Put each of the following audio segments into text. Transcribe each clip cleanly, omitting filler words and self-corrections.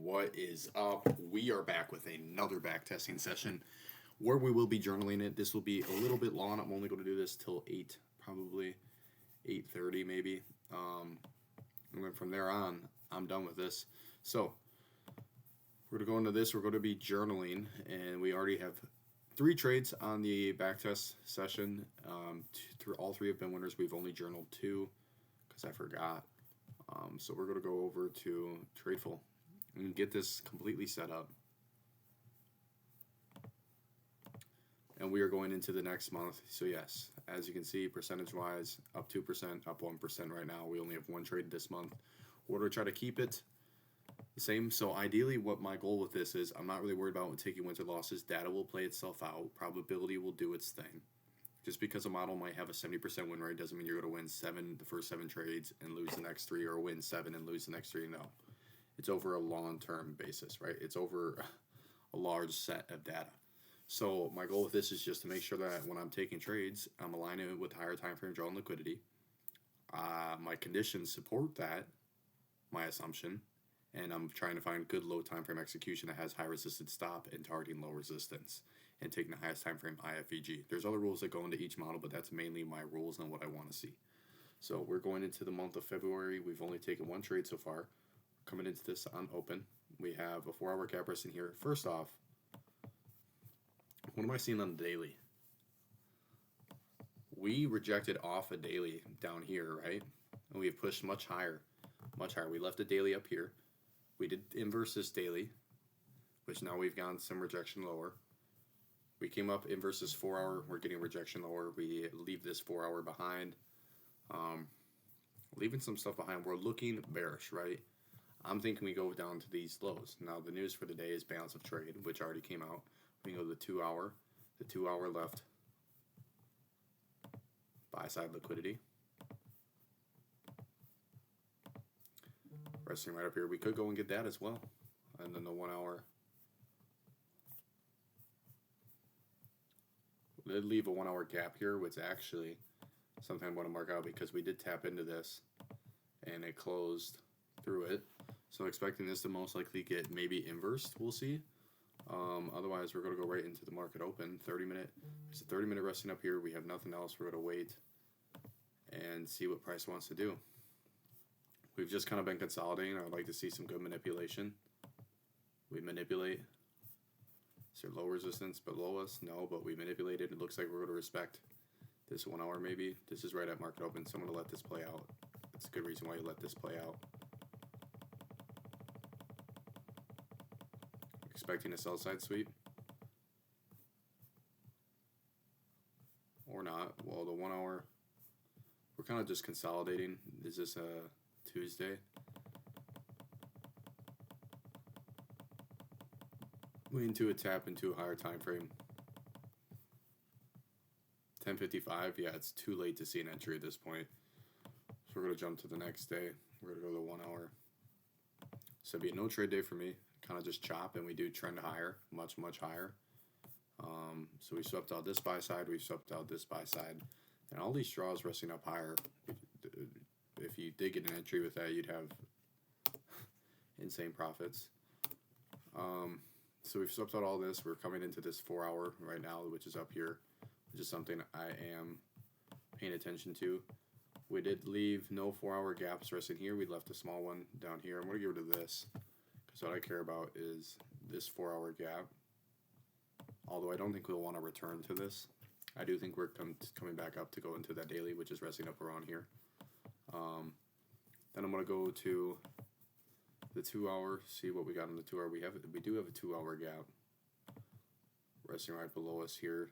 what is up? We are back with another back testing session where we will be journaling it. This will be a little bit long. I'm only going to do this till 8, probably 8:30 maybe. And then from there on, I'm done with this. So we're going to go into this. We're going to be journaling, and we already have 3 trades on the back test session. All 3 have been winners. We've only journaled 2 because I forgot. So we're going to go over to Tradeful and get this completely set up. And we are going into the next month. So yes, as you can see, percentage-wise, up 2%, up 1% right now. We only have 1 trade this month. We're going to try to keep it the same. So ideally, what my goal with this is, I'm not really worried about taking wins or losses. Data will play itself out. Probability will do its thing. Just because a model might have a 70% win rate doesn't mean you're going to win the first 7 trades and lose the next 3, or win 7 and lose the next 3. No. It's over a long-term basis, right? It's over a large set of data. So my goal with this is just to make sure that when I'm taking trades, I'm aligning it with higher time frame draw and liquidity. My conditions support that, my assumption, and I'm trying to find good low time frame execution that has high resisted stop and targeting low resistance and taking the highest time frame IFVG. There's other rules that go into each model, but that's mainly my rules and what I want to see. So we're going into the month of February. We've only taken 1 trade so far. Coming into this on open, we have a 4-hour gap rest in here. First off, what am I seeing on the daily? We rejected off a daily down here, right? And we have pushed much higher, much higher. We left a daily up here. We did inverse this daily, which now we've gotten some rejection lower. We came up inverse this 4-hour. We're getting rejection lower. We leave this 4-hour behind. Leaving some stuff behind. We're looking bearish, right? I'm thinking we go down to these lows. Now, the news for the day is balance of trade, which already came out. We can go to the 2-hour. The 2-hour left. Buy side liquidity. Resting right up here. We could go and get that as well. And then the 1-hour. We did leave a 1-hour gap here, which actually something I want to mark out because we did tap into this and it closed through it. So expecting this to most likely get maybe inversed, we'll see. Otherwise, we're going to go right into the market open. 30-minute. It's a 30-minute resting up here. We have nothing else. We're going to wait and see what price wants to do. We've just kind of been consolidating. I would like to see some good manipulation. We manipulate. Is there low resistance below us? No, but we manipulated. It looks like we're going to respect this 1-hour maybe. This is right at market open, so I'm going to let this play out. That's a good reason why you let this play out. Expecting a sell side sweep. Or not. Well, the 1-hour, we're kind of just consolidating. Is this a Tuesday? Waiting to a tap into a higher time frame. 10:55. Yeah, it's too late to see an entry at this point. So we're going to jump to the next day. We're going to go to the 1-hour. So it'd be a no trade day for me. Kind of just chop, and we do trend higher, much, much higher. So we swept out this buy side. We swept out this buy side. And all these straws resting up higher. If you did get an entry with that, you'd have insane profits. So we've swept out all this. We're coming into this 4-hour right now, which is up here, which is something I am paying attention to. We did leave no 4-hour gaps resting here. We left a small one down here. I'm going to get rid of this because what I care about is this 4-hour gap. Although I don't think we'll want to return to this. I do think we're coming back up to go into that daily, which is resting up around here. Then I'm going to go to the 2-hour, see what we got on the 2-hour. We do have a 2-hour gap resting right below us here.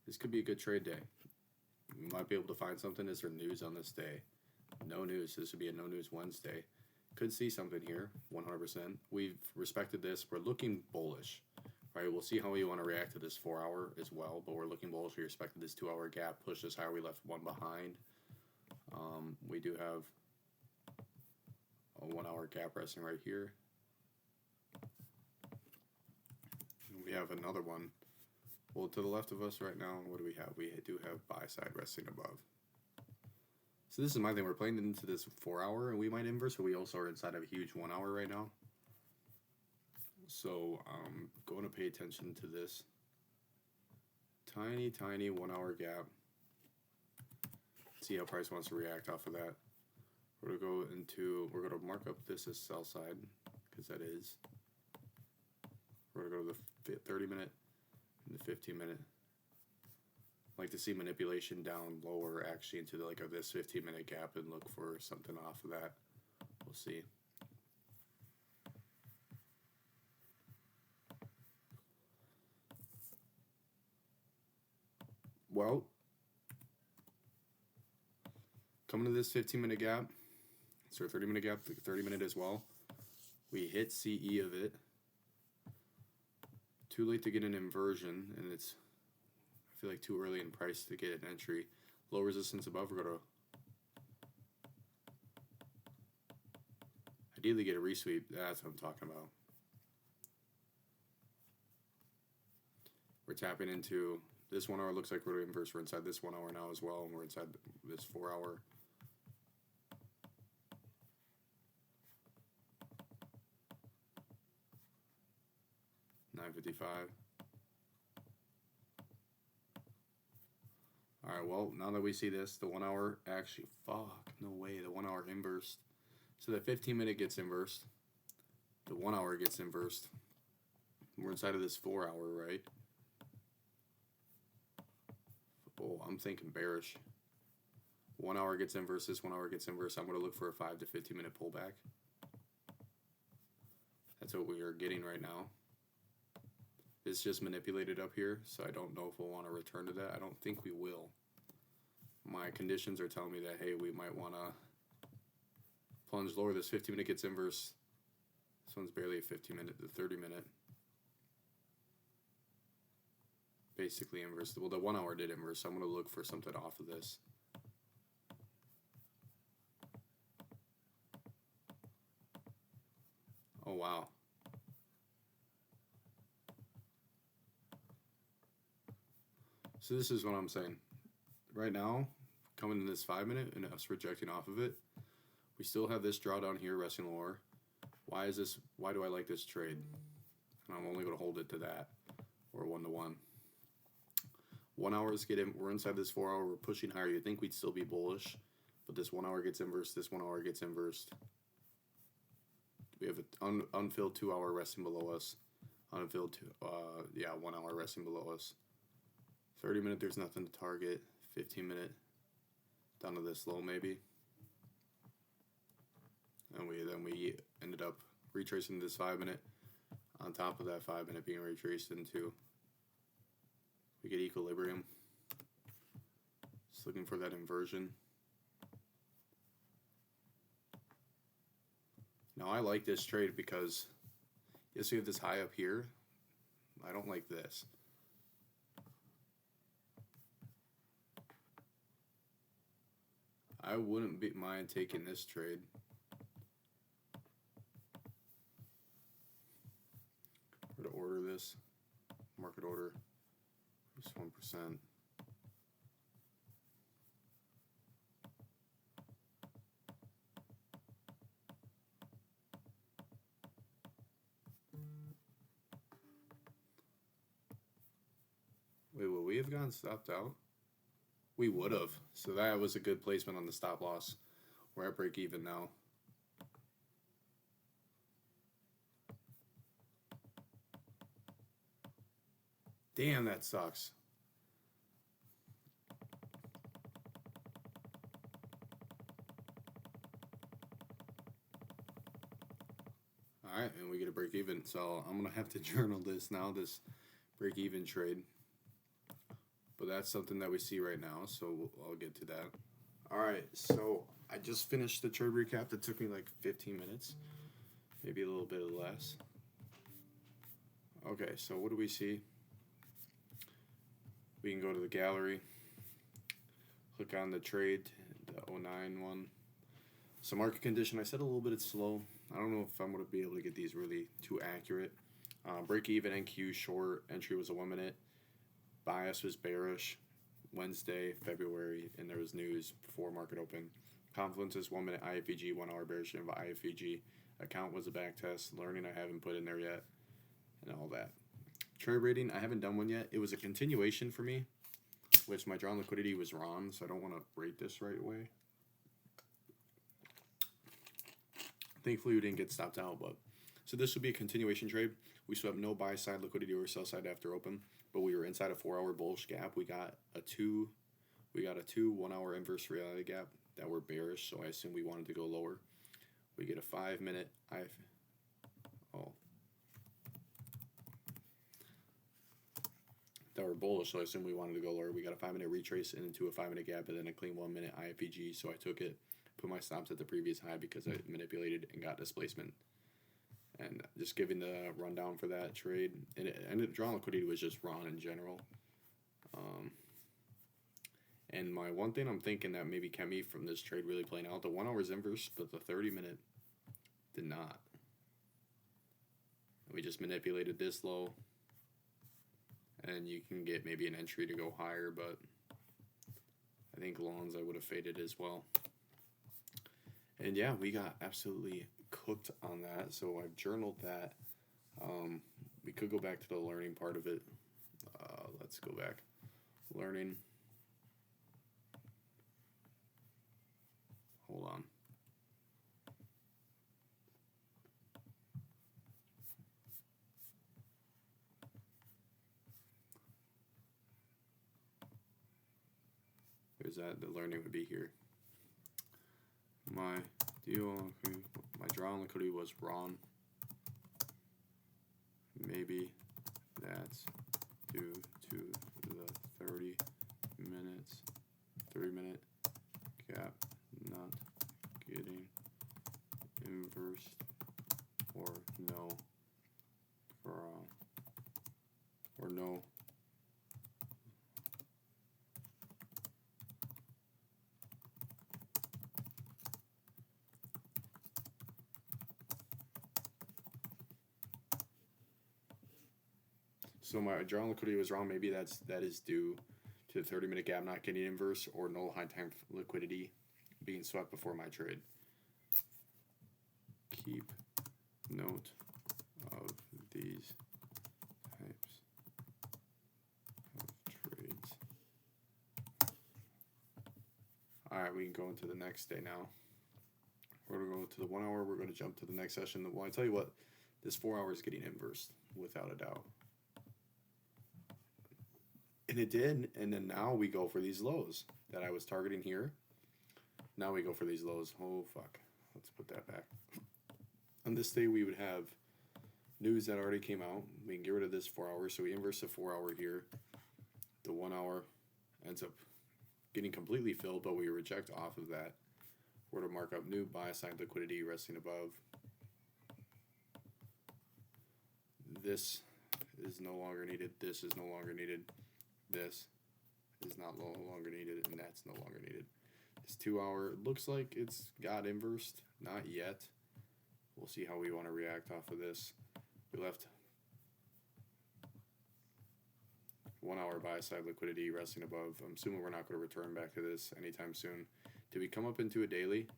This could be a good trade day. We might be able to find something. Is there news on this day? No news. This would be a no news Wednesday. Could see something here, 100%. We've respected this. We're looking bullish. Right, we'll see how we want to react to this 4-hour as well, but we're looking bullish. We respected this 2-hour gap, pushed us higher. We left one behind. We do have a 1-hour gap resting right here. We have another one. Well, to the left of us right now, what do we have? We do have buy side resting above. So this is my thing. We're playing into this 4-hour, and we might inverse, but we also are inside of a huge 1-hour right now. So I'm going to pay attention to this tiny 1 hour gap. See how price wants to react off of that. We're going to mark up this as sell side, because that is. We're going to go to the 30 minute and the 15 minute. I like to see manipulation down lower actually into this 15 minute gap and look for something off of that. We'll see. Well, coming to this 15 minute gap, so 30 minute gap, 30 minute as well. We hit CE of it. Too late to get an inversion, and it's, I feel like, too early in price to get an entry. Low resistance above, we're going to ideally get a resweep. That's what I'm talking about. We're tapping into this 1 hour. Looks like we're inverse. We're inside this 1 hour now as well, and we're inside this 4 hour. $9.55. Alright, well, now that we see this, the 1 hour actually, no way, the 1 hour inversed. So the 15 minute gets inversed. The 1 hour gets inversed. We're inside of this 4 hour, right? Oh, I'm thinking bearish. 1 hour gets inversed, this 1 hour gets inversed. I'm going to look for a 5 to 15 minute pullback. That's what we are getting right now. It's just manipulated up here, so I don't know if we'll want to return to that. I don't think we will. My conditions are telling me that, hey, we might want to plunge lower. This 15 minute gets inverse. This one's barely a 15 minute, the 30 minute. Basically inverse. Well, the 1 hour did inverse, so I'm going to look for something off of this. Oh, wow. So this is what I'm saying. Right now, coming in this 5 minute and us rejecting off of it, we still have this drawdown here resting lower. Why is this? Why do I like this trade? And I'm only going to hold it to that, or 1 to 1. 1 hour is getting. We're inside this 4 hour. We're pushing higher. You'd think we'd still be bullish, but this 1 hour gets inversed. This 1 hour gets inversed. We have an unfilled 2 hour resting below us. Unfilled 1 hour resting below us. 30 minute, there's nothing to target. 15 minute, down to this low maybe. And we ended up retracing this 5 minute on top of that 5 minute being retraced into. We get equilibrium. Just looking for that inversion. Now I like this trade because yes, we have this high up here. I don't like this. I wouldn't mind taking this trade. We're to order this. Market order. Just 1%. Wait, would we have gotten stopped out? We would have. So that was a good placement on the stop loss. We're at break even now. Damn, that sucks. Alright, and we get a break even. So I'm going to have to journal this now, this break even trade. But that's something that we see right now, so I'll get to that. Alright, so I just finished the trade recap that took me like 15 minutes. Maybe a little bit less. Okay, so what do we see? We can go to the gallery, click on the trade, the 09 one. So market condition, I said a little bit it's slow. I don't know if I'm going to be able to get these really too accurate. Break even NQ short, entry was a 1 minute. Bias was bearish. Wednesday, February, and there was news before market open. Confluence is 1 minute IFVG, 1 hour bearish of IFVG. Account was a back test. Learning I haven't put in there yet. and all that. Trade rating, I haven't done one yet. It was a continuation for me, which my drawn liquidity was wrong, so I don't want to rate this right away. Thankfully, we didn't get stopped out, but so this would be a continuation trade. We still have no buy side liquidity or sell side after open, but we were inside a 4-hour bullish gap. We got a 2 1 hour inverse reality gap that were bearish, so I assume we wanted to go lower. We get a 5 minute that were bullish, so I assume we wanted to go lower. We got a 5 minute retrace into a 5 minute gap and then a clean 1 minute IFVG, so I took it, put my stops at the previous high because I manipulated and got displacement. And just giving the rundown for that trade, and drawn liquidity was just wrong in general. And my one thing I'm thinking that maybe kept me from this trade really playing out, the 1 hour's inverse, but the 30 minute did not. We just manipulated this low, and you can get maybe an entry to go higher, but I think longs I would have faded as well. And yeah, we got absolutely cooked on that, so I've journaled that. We could go back to the learning part of it. Let's go back. Learning. Hold on. There's that. The learning would be here. My drawn liquidity was wrong. Maybe that's due to the 30 minute gap not getting inversed, or no So my drawn liquidity was wrong. Maybe that is due to the 30 minute gap not getting inverse, or no high time liquidity being swept before my trade. Keep note of these types of trades. Alright, we can go into the next day now. We're going to go to the 1 hour. We're going to jump to the next session. Well, I tell you what, this 4 hour is getting inversed without a doubt. And it did, and then now we go for these lows that I was targeting here. Now we go for these lows. Oh, fuck. Let's put that back. On this day, we would have news that already came out. We can get rid of this 4 hours, so we inverse the 4 hour here. The 1 hour ends up getting completely filled, but we reject off of that. We're to mark up new buy side liquidity resting above. This is no longer needed. This is no longer needed. This is no longer needed, and that's no longer needed. This 2 hour looks like it's got inversed. Not yet. We'll see how we want to react off of this. We left 1 hour buy side liquidity resting above. I'm assuming we're not going to return back to this anytime soon. Did we come up into a daily?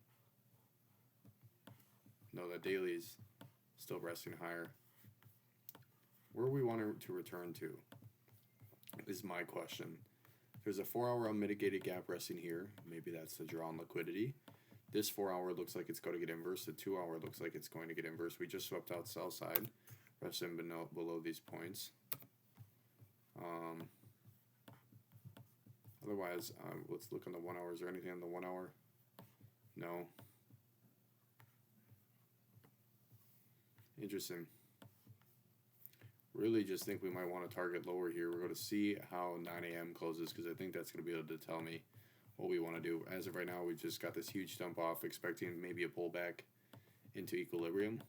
No, that daily is still resting higher. Where we want to return to is my question. There's a 4 hour unmitigated gap resting here. Maybe that's the drawn liquidity. This 4 hour looks like it's going to get inverse. The 2 hour looks like it's going to get inverse. We just swept out sell side, resting below these points. Otherwise, let's look on the 1 hour. Is there anything on the 1 hour? No. Interesting. Really just think we might want to target lower here. We're going to see how 9 a.m. closes, because I think that's going to be able to tell me what we want to do. As of right now, we've just got this huge dump off, expecting maybe a pullback into equilibrium.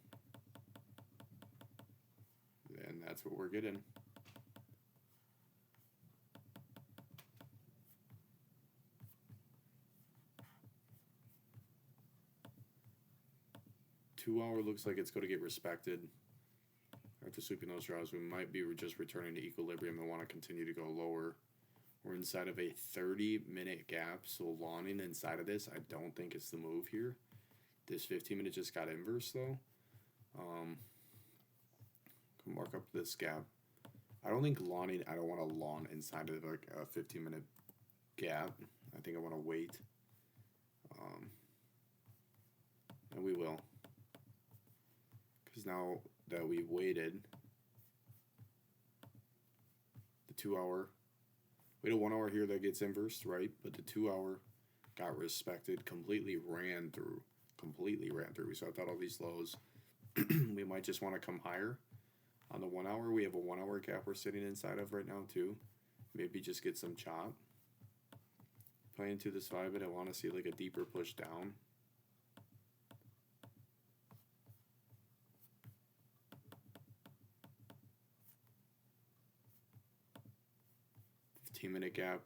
And that's what we're getting. Two hour looks like it's going to get respected. After sweeping those draws, we might be just returning to equilibrium and want to continue to go lower. We're inside of a 30-minute gap, so longing inside of this, I don't think it's the move here. This 15-minute just got inverse, though. Can mark walk up this gap. I don't think lawning, I don't want to lawn inside of like a 15-minute gap. I think I want to wait. And we will. Because now that we've waited, the 2 hour, we had a 1 hour here that gets inversed, right? But the 2 hour got respected, completely ran through. We saw all these lows. We might just want to come higher. On the 1 hour, we have a 1 hour gap we're sitting inside of right now too. Maybe just get some chop. Playing to this 5 minute, I want to see like a deeper push down. Minute gap.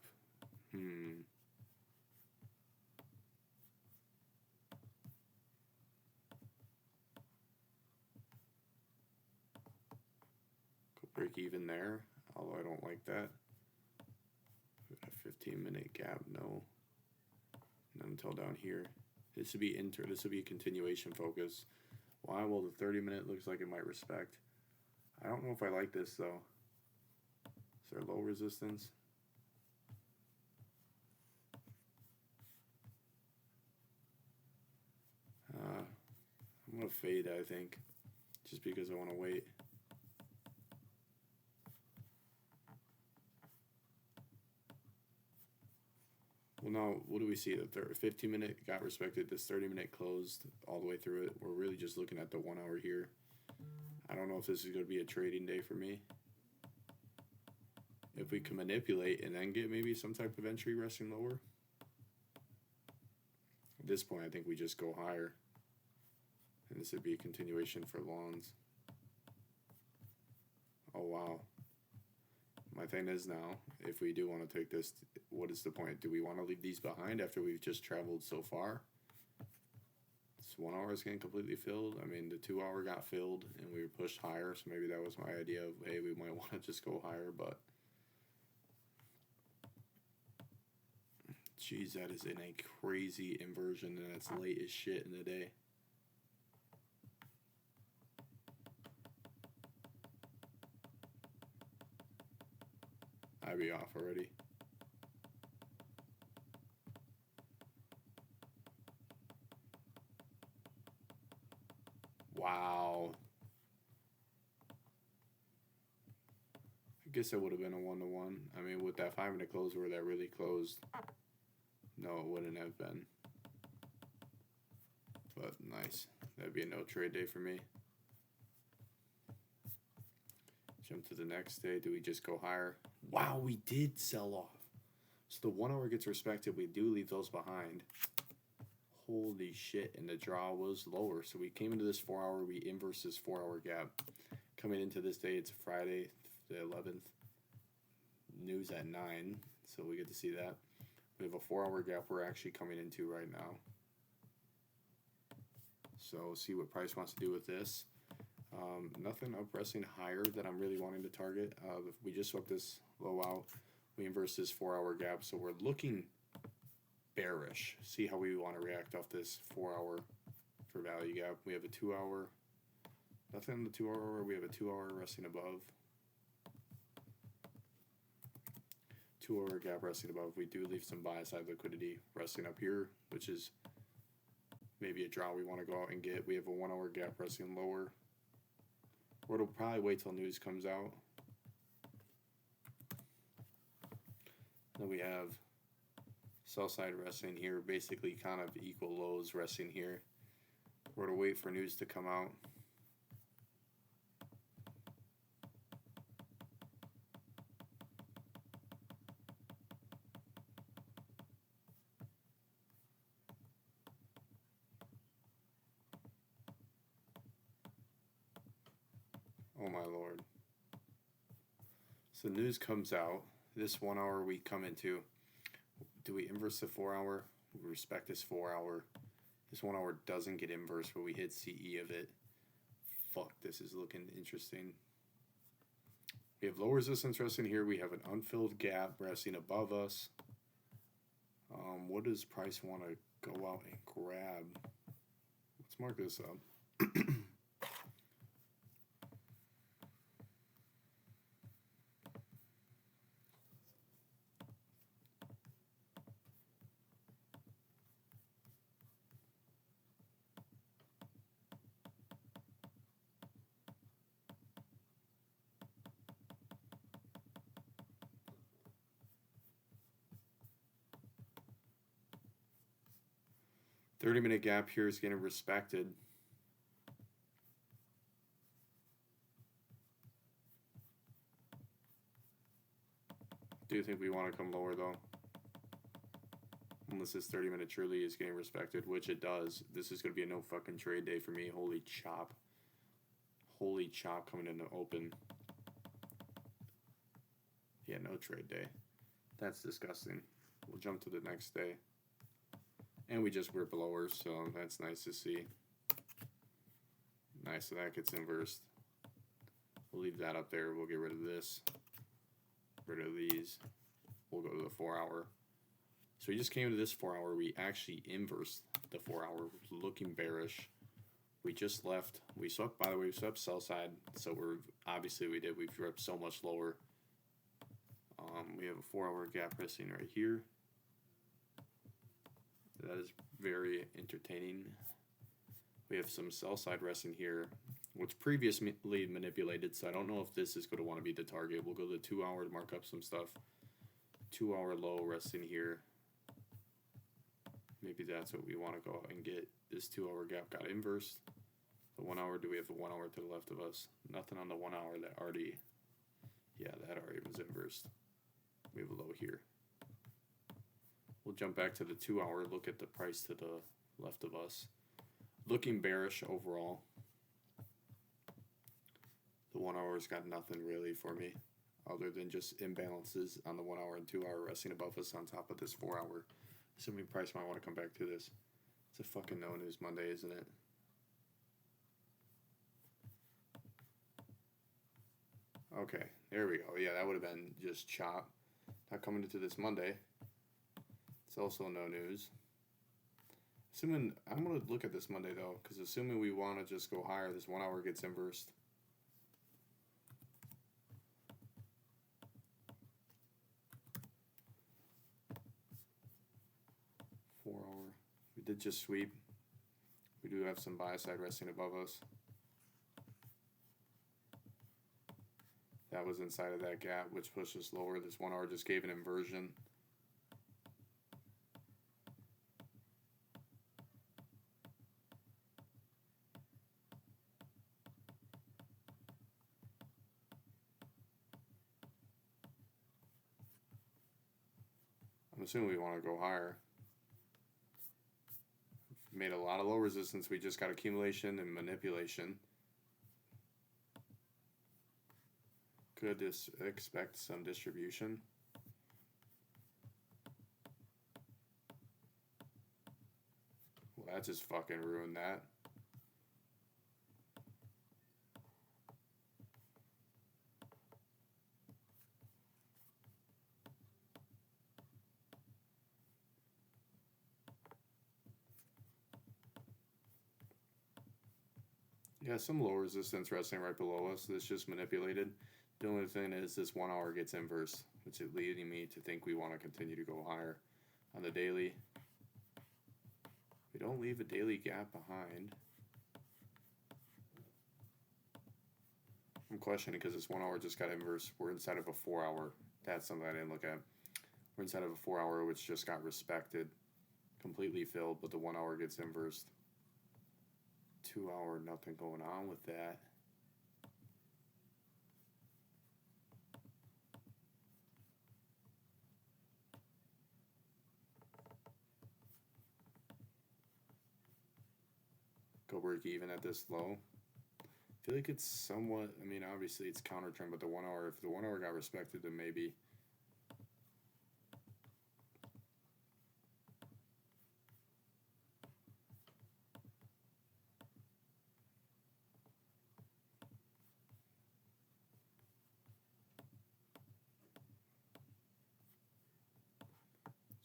Go break even there, although I don't like that. A 15-minute gap, no. Not until down here. This would be this would be a continuation focus. Why? Well, the 30-minute looks like it might respect. I don't know if I like this though. Is there low resistance? I'm going to fade, I think, just because I want to wait. Well, now, what do we see? The 15-minute got respected. This 30-minute closed all the way through it. We're really just looking at the 1 hour here. I don't know if this is going to be a trading day for me. If we can manipulate and then get maybe some type of entry resting lower. At this point, I think we just go higher. And this would be a continuation for lawns. Oh, wow. My thing is now, if we do want to take this, what is the point? Do we want to leave these behind after we've just traveled so far? This 1 hour is getting completely filled. I mean, the 2 hour got filled and we were pushed higher. So maybe that was my idea of, hey, we might want to just go higher. But, geez, that is in a crazy inversion and that's late as shit in the day. I'd be off already. Wow. I guess it would have been a 1-to-1. I mean, with that 5-minute close where that really closed, no, it wouldn't have been. But nice. That'd be a no trade day for me. Jump to the next day. Do we just go higher? Wow, we did sell off. So the 1 hour gets respected. We do leave those behind. Holy shit. And the draw was lower. So we came into this 4 hour. We inverse this 4 hour gap. Coming into this day, it's Friday, the 11th. News at 9. So we get to see that. We have a 4 hour gap we're actually coming into right now. So see what price wants to do with this. Nothing up pressing higher that I'm really wanting to target. We just swept this low out. We inverse this 4 hour gap. So we're looking bearish. See how we want to react off this 4 hour for value gap. We have a 2 hour. Nothing on the 2 hour. We have a 2 hour resting above. 2 hour gap resting above. We do leave some buy side liquidity resting up here, which is maybe a draw we want to go out and get. We have a 1 hour gap resting lower. Or it'll probably wait till news comes out. Then we have sell side resting here, basically kind of equal lows resting here. We're to wait for news to come out. Oh my lord. So news comes out. This 1 hour we come into. Do we inverse the 4 hour? We respect this 4 hour. This 1 hour doesn't get inverse, but we hit CE of it. Fuck, this is looking interesting. We have low resistance resting here. We have an unfilled gap resting above us. What does price want to go out and grab? Let's mark this up. 30-minute gap here is getting respected. Do you think we want to come lower though? Unless this 30-minute truly is getting respected, which it does. This is going to be a no fucking trade day for me. Holy chop. Holy chop coming in the open. Yeah, no trade day. That's disgusting. We'll jump to the next day. And we just were blowers, so that's nice to see. Nice, so that gets inversed. We'll leave that up there. We'll get rid of this. Rid of these. We'll go to the 4 hour. So we just came to this 4 hour. We actually inversed the 4 hour, looking bearish. We just left. We swept, by the way, we swept sell side. So we're obviously we did. We've dropped so much lower. We have a 4 hour gap resting right here. That is very entertaining. We have some sell side resting here, which previously manipulated. So I don't know if this is going to want to be the target. We'll go to the 2 hour to mark up some stuff. 2 hour low resting here. Maybe that's what we want to go out and get. This 2 hour gap got inversed. The 1 hour, do we have the 1 hour to the left of us? Nothing on the 1 hour that already, yeah, that already was inversed. We have a low here. We'll jump back to the 2 hour, look at the price to the left of us. Looking bearish overall. The 1 hour's got nothing really for me other than just imbalances on the 1 hour and 2 hour resting above us on top of this 4 hour. Assuming price might want to come back to this. It's a fucking no news Monday, isn't it? Okay, there we go. Yeah, that would have been just chop. Not coming into this Monday. It's also no news. Assuming, I'm going to look at this Monday though, because assuming we want to just go higher, this 1 hour gets inversed. We did just sweep. We do have some buy side resting above us. That was inside of that gap, which pushed us lower. This 1 hour just gave an inversion. I'm assuming we want to go higher. Made a lot of low resistance. We just got accumulation and manipulation. Could expect some distribution. Well, that just fucking ruined that. Yeah, some low resistance resting right below us. This just manipulated. The only thing is this 1 hour gets inverse, which is leading me to think we want to continue to go higher. On the daily, we don't leave a daily gap behind. I'm questioning because this 1 hour just got inverse. We're inside of a 4 hour. That's something I didn't look at. We're inside of a 4 hour which just got respected. Completely filled, but the 1 hour gets inversed. 2 hour, nothing going on with that. Go break even at this low. I feel like it's somewhat, I mean, obviously it's counter trend, but the 1 hour, if the 1 hour got respected, then maybe.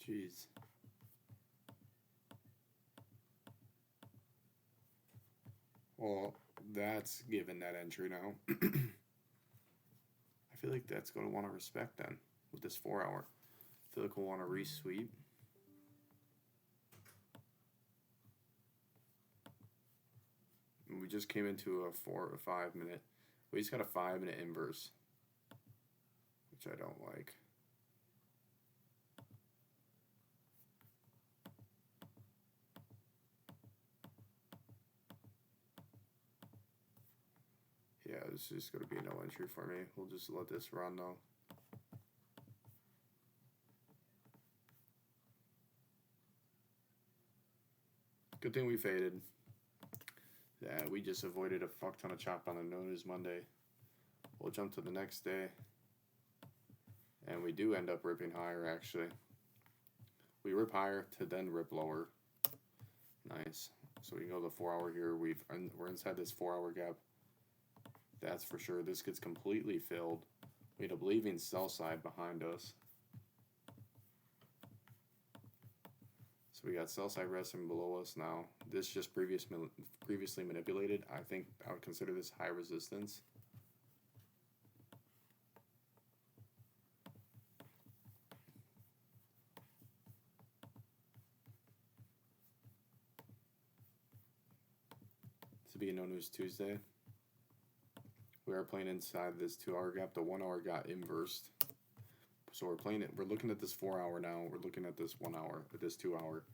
Jeez. Well, that's given that entry now. I feel like that's going to want to respect then with this 4 hour. I feel like we'll want to resweep. And we just came into a 4 or 5 minute. We just got a 5 minute inverse, which I don't like. Yeah, this is going to be a no entry for me. We'll just let this run though. Good thing we faded. Yeah, we just avoided a fuck ton of chop on a no news Monday. We'll jump to the next day. And we do end up ripping higher, actually. We rip higher to then rip lower. Nice. So we can go to the 4 hour here. We're inside this 4 hour gap. That's for sure. This gets completely filled. We end up leaving sell side behind us. So we got sell side resting below us now. This just previously manipulated. I think I would consider this high resistance. To be a no news Tuesday. We are playing inside this 2 hour gap. The 1 hour got inversed. So we're playing it. We're looking at this 4 hour now. We're looking at this 1 hour, at this 2 hour.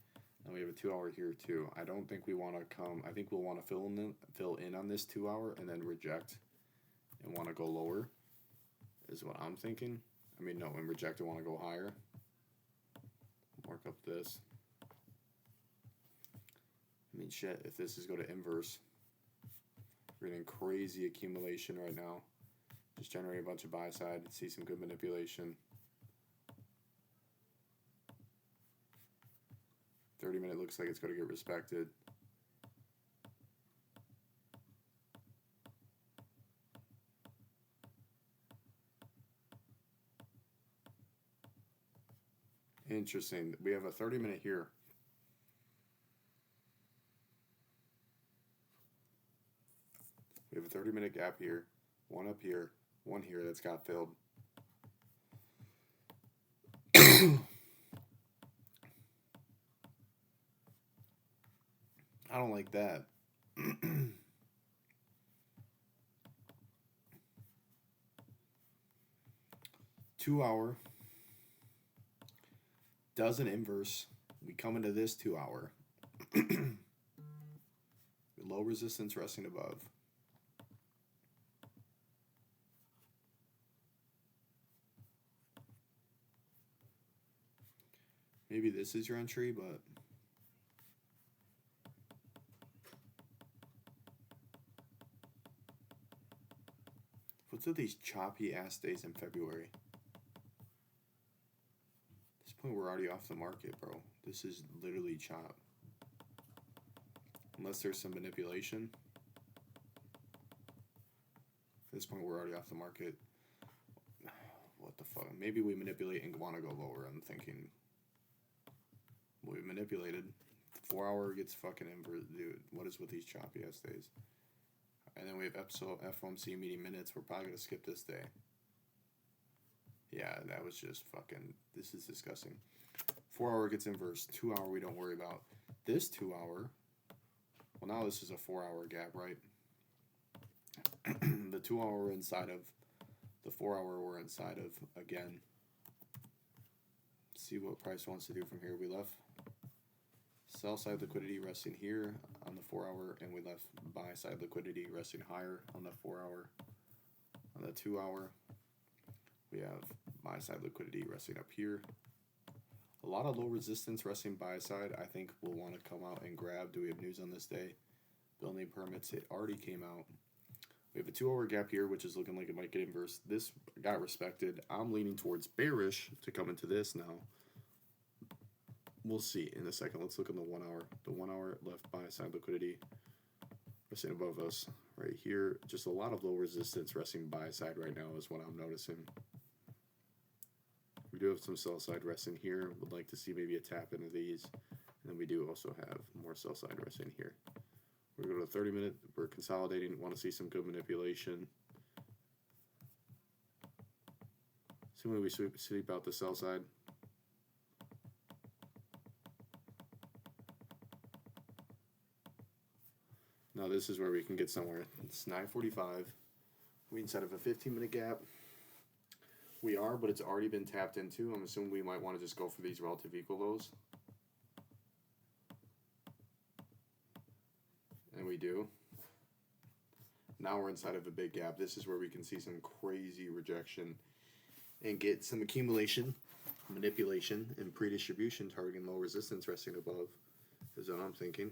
And we have a 2 hour here too. I don't think we want to come. I think we'll want to fill in on this 2 hour and then reject and want to go lower is what I'm thinking. I mean, no, and reject and want to go higher. Mark up this. I mean, shit, if this is go to inverse, we're getting crazy accumulation right now. Just generate a bunch of buy side, see some good manipulation. 30-minute looks like it's going to get respected. Interesting. We have a 30-minute here. We have a 30-minute gap here. One up here. One here that's got filled. I don't like that. 2 hour does an inverse. We come into this 2 hour. Low resistance resting above. Maybe this is your entry, but what's with these choppy ass days in February? At this point, we're already off the market, bro. This is literally chop. Unless there's some manipulation. At this point, we're already off the market. What the fuck? Maybe we manipulate and want to go lower. I'm thinking. We manipulated. 4 hour gets fucking inverted, dude. What is with these choppy ass days? And then we have episode FOMC meeting minutes. We're probably gonna skip this day. Yeah, that was just fucking. This is disgusting. 4 hour gets inversed. 2 hour we don't worry about. This 2 hour. Well, now this is a 4 hour gap, right? The 2 hour we're inside of. The 4 hour we're inside of again. See what price wants to do from here. We left sell side liquidity resting here on the 4 hour, and we left buy side liquidity resting higher on the 4 hour. On the 2 hour, we have buy side liquidity resting up here. A lot of low resistance resting buy side. I think we'll want to come out and grab. Do we have news on this day? Building permits, it already came out. We have a 2 hour gap here, which is looking like it might get inverse. This got respected. I'm leaning towards bearish to come into this now. We'll see in a second. Let's look on the 1 hour. The 1 hour left buy side liquidity resting above us right here. Just a lot of low resistance resting buy side right now is what I'm noticing. We do have some sell side resting here. Would like to see maybe a tap into these. And then we do also have more sell side resting here. We're going to go to 30 minute. We're consolidating. Want to see some good manipulation. Assuming we sweep out the sell side. Now this is where we can get somewhere. It's 9:45. We inside of a 15-minute gap. We are, but it's already been tapped into. I'm assuming we might want to just go for these relative equal lows. And we do. Now we're inside of a big gap. This is where we can see some crazy rejection and get some accumulation, manipulation, and pre-distribution targeting low resistance resting above is what I'm thinking.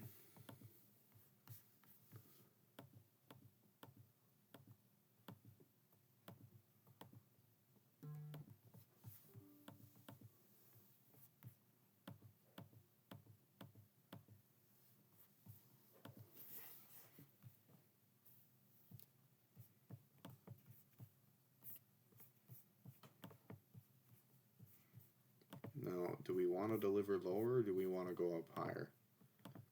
Now, do we want to deliver lower or do we want to go up higher?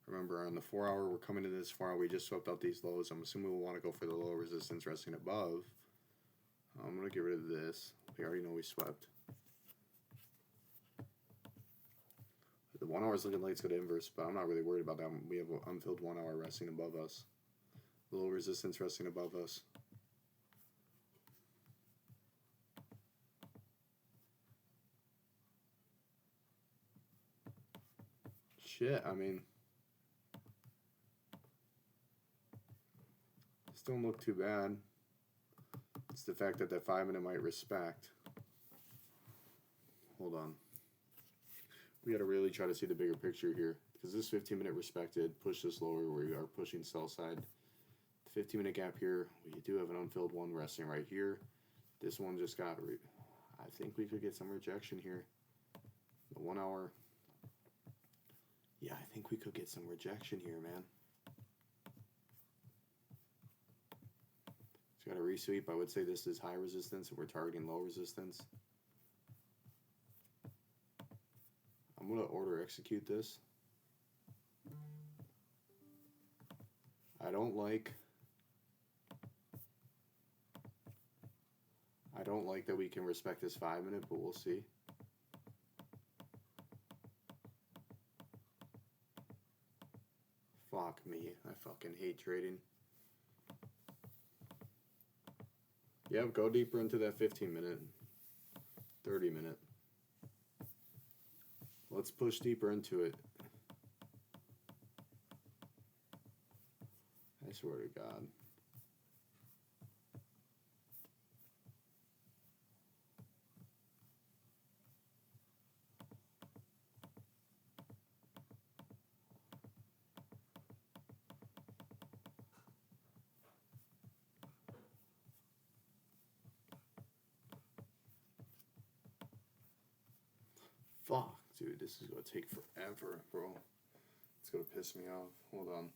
Remember, on the 4 hour, we're coming to this 4 hour, we just swept out these lows. I'm assuming we'll want to go for the low resistance resting above. I'm going to get rid of this. We already know we swept. The 1 hour is looking like it's going to inverse, but I'm not really worried about that. We have an unfilled 1 hour resting above us. Low resistance resting above us. Shit, I mean, this don't look too bad. It's the fact that that 5 minute might respect. Hold on. We got to really try to see the bigger picture here, because this 15 minute respected, push this lower, we are pushing sell side. 15 minute gap here, we do have an unfilled one resting right here. This one just got, I think we could get some rejection here. The 1 hour. Yeah, I think we could get some rejection here, man. It's got a resweep. I would say this is high resistance and we're targeting low resistance. I'm going to order execute this. I don't like that we can respect this 5 minute, but we'll see. Fuck me. I fucking hate trading. Yep, go deeper into that 15 minute, 30 minute. Let's push deeper into it. I swear to God. Fuck, dude, this is gonna take forever, bro. It's gonna piss me off. Hold on.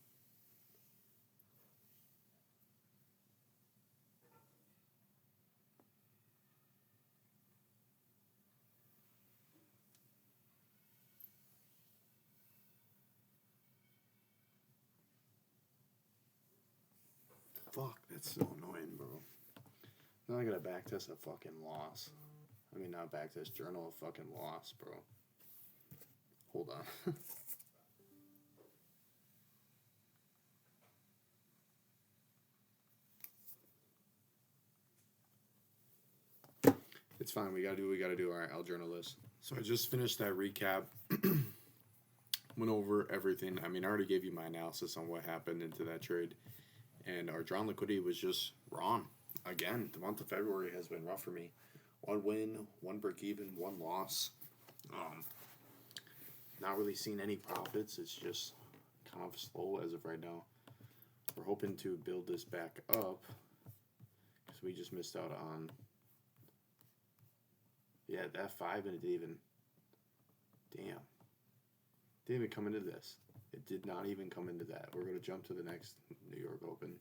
Fuck, that's so annoying, bro. Now I gotta backtest a fucking loss. I mean, not backtest, journal a fucking loss, bro. Hold on. It's fine. We gotta do what we gotta do. All right, I'll journal this. So I just finished that recap. Went over everything. I mean, I already gave you my analysis on what happened into that trade. And our drawn liquidity was just wrong. Again, the month of February has been rough for me. 1 win, 1 break even, 1 loss. Not really seeing any profits. It's just kind of slow as of right now. We're hoping to build this back up because we just missed out on. Yeah, that 5 and it didn't even. Damn. Didn't even come into this. It did not even come into that. We're going to jump to the next New York Open.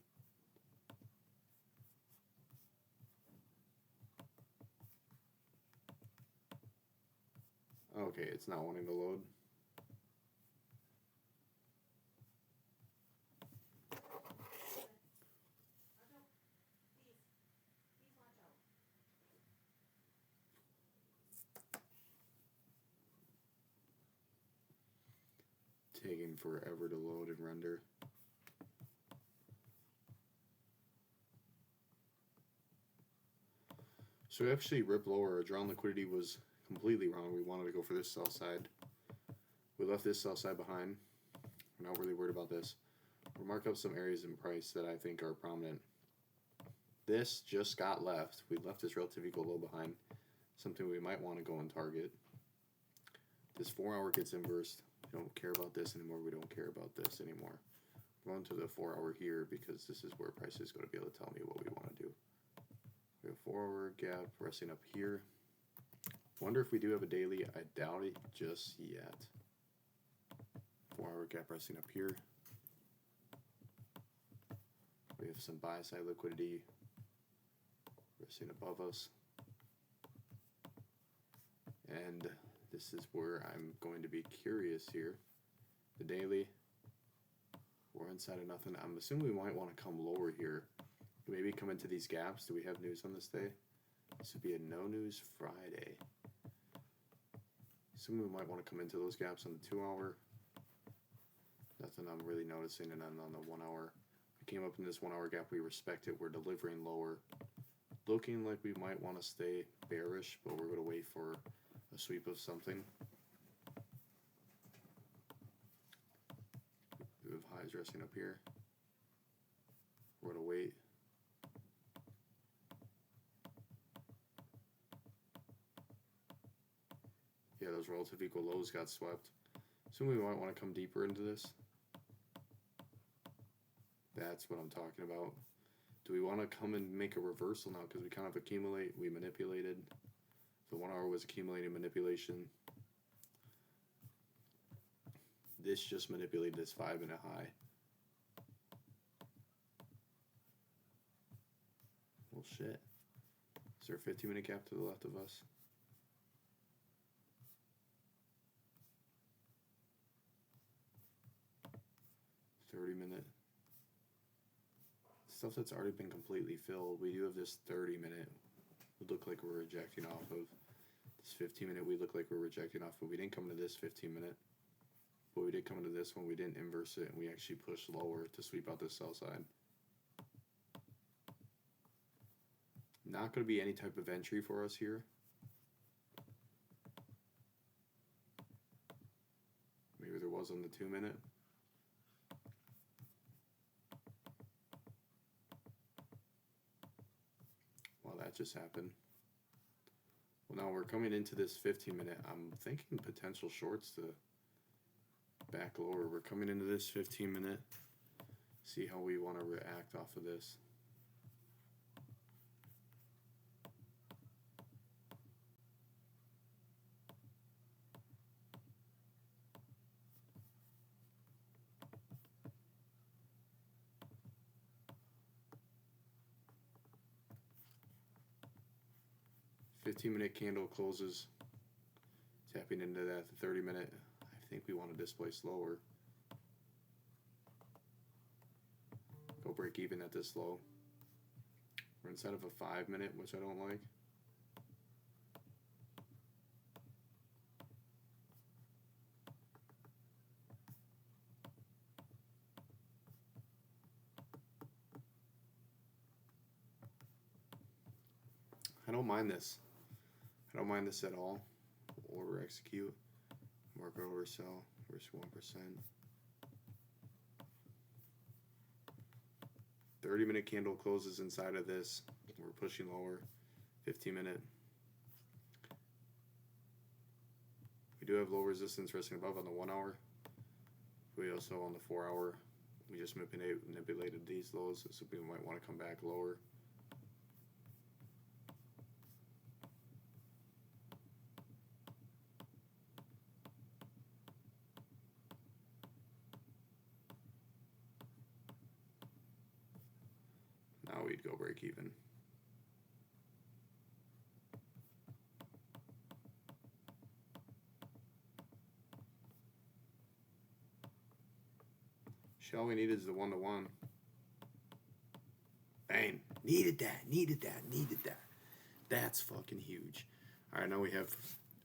Okay, it's not wanting to load. Taking forever to load and render. So actually, rip lower. Our drawn liquidity was completely wrong. We wanted to go for this sell side. We left this sell side behind. We're not really worried about this. We'll mark up some areas in price that I think are prominent. This just got left. We left this relative equal low behind. Something we might want to go and target. This 4 hour gets inversed. We don't care about this anymore. We don't care about this anymore. We're going to the 4 hour here because this is where price is going to be able to tell me what we want to do. We have a 4 hour gap resting up here. Wonder if we do have a daily. I doubt it just yet. 4 hour gap resting up here. We have some buy side liquidity resting above us. And this is where I'm going to be curious here. The daily, we're inside of nothing. I'm assuming we might want to come lower here. Maybe come into these gaps. Do we have news on this day? This would be a no news Friday. Assuming we might want to come into those gaps on the 2 hour. Nothing I'm really noticing. And then on the 1 hour, we came up in this 1 hour gap. We respect it. We're delivering lower. Looking like we might want to stay bearish, but we're going to wait for a sweep of something. We have highs resting up here. We're going to wait. Yeah, those relative equal lows got swept. So we might want to come deeper into this. That's what I'm talking about. Do we want to come and make a reversal now? Because we kind of accumulate, we manipulated. The 1 hour was accumulating manipulation. This just manipulated this 5 minute high. Well, shit. Is there a 15-minute gap to the left of us? Minute stuff that's already been completely filled. We do have this 30-minute. Would look like we're rejecting off of this 15-minute. We look like we're rejecting off, but we didn't come into this 15-minute. But we did come into this one. We didn't inverse it, and we actually pushed lower to sweep out the sell side. Not going to be any type of entry for us here. Maybe there was on the 2-minute. That just happened. Well, now we're coming into this 15-minute. I'm thinking potential shorts to back lower. We're coming into this 15-minute. See how we want to react off of this. The 15-minute candle closes, tapping into that. The 30-minute, I think we want to displace lower. Go break even at this low. We're inside of a 5-minute, which I don't like. I don't mind this. I don't mind this at all. Order execute. Market order sell. Risk 1%. 30-minute candle closes inside of this. We're pushing lower. 15-minute. We do have low resistance resting above on the 1 hour. We also on the 4 hour. We just manipulated these lows, so we might want to come back lower. Now we'd go break even. All we need is the 1-to-1. Bang. Needed that. That's fucking huge. All right, now we have,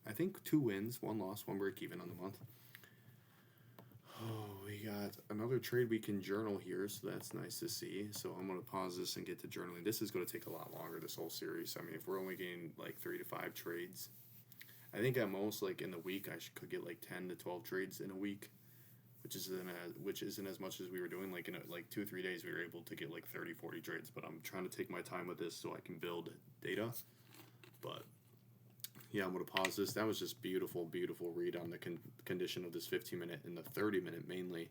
I think, 2 wins, 1 loss, 1 break even on the month. Oh, we got another trade we can journal here, so that's nice to see. So I'm going to pause this and get to journaling. This is going to take a lot longer, this whole series. I mean, if we're only getting like 3 to 5 trades, I think at most, like in the week, I could get like 10 to 12 trades in a week. which isn't as much as we were doing. Like in like 2 or 3 days, we were able to get like 30, 40 trades. But I'm trying to take my time with this so I can build data. But yeah, I'm gonna pause this. That was just beautiful, beautiful read on the condition of this 15-minute and the 30-minute mainly.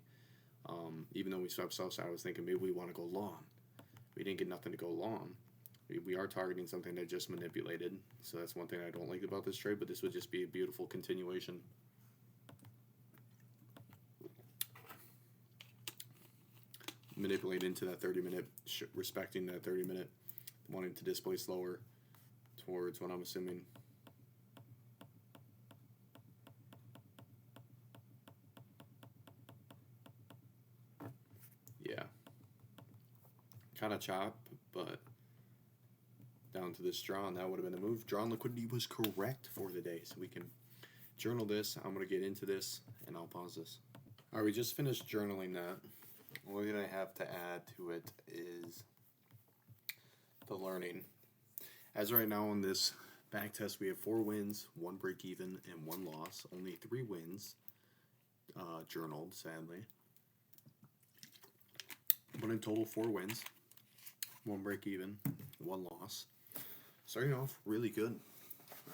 Even though we swept south side, I was thinking maybe we want to go long. We didn't get nothing to go long. We are targeting something that just manipulated, so that's one thing I don't like about this trade. But this would just be a beautiful continuation. Manipulate into that 30-minute, respecting that 30-minute, wanting to displace lower towards what I'm assuming. Yeah. Kind of chop, but down to this draw, and that would have been a move. Draw and liquidity was correct for the day, so we can journal this. I'm going to get into this, and I'll pause this. All right, we just finished journaling that. Only thing I have to add to it is the learning. As right now on this back test, we have 4 wins, 1 break even, and 1 loss. Only 3 wins journaled, sadly. But in total, 4 wins, 1 break even, 1 loss. Starting off really good,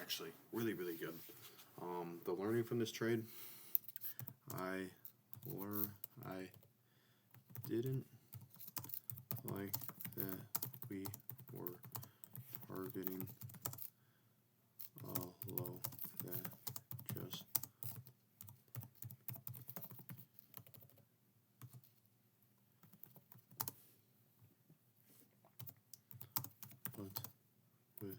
actually, really, really good. The learning from this trade, I didn't like that we were targeting a low that just but with